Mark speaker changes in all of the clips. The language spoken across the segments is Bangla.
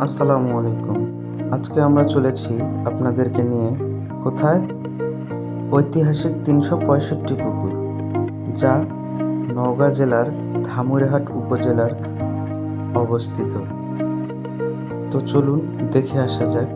Speaker 1: আসসালামু আলাইকুম। আজকে আমরা চলেছি আপনাদেরকে নিয়ে কোথায়? ঐতিহাসিক ৩৬৫ পুকুর, যা নওগাঁ জেলার ধামইরহাট উপজেলার অবস্থিত। তো চলুন দেখে আসা যাক।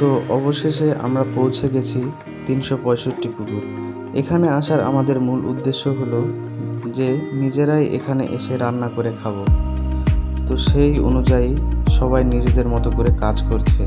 Speaker 1: তো অবশেষে আমরা পৌঁছে গেছি ৩৬৫ পুকুর। এখানে আসার আমাদের মূল উদ্দেশ্য হলো যে নিজেরাই এখানে এসে রান্না করে খাবো। তো সেই অনুযায়ী সবাই নিজেদের মতো করে কাজ করছে।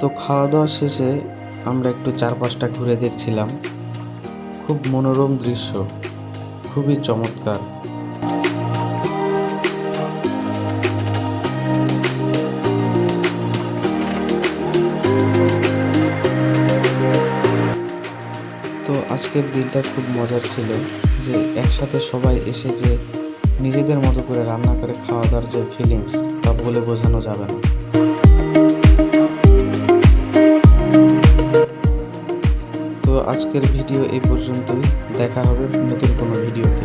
Speaker 1: তো খাওয়া দাওয়া শেষে আমরা একটু চারপাশটা ঘুরে দেখছিলাম। খুব মনোরম দৃশ্য, খুবই চমৎকার। তো আজকের দিনটা খুব মজার ছিল, যে একসাথে সবাই এসে যে নিজেদের মতো করে রান্না করে খাওয়া দাওয়ার যে ফিলিংস, তা বলে বোঝানো যাবে না। তো আজকের ভিডিও এই পর্যন্তই। দেখা হবে নতুন কোনো ভিডিওতে।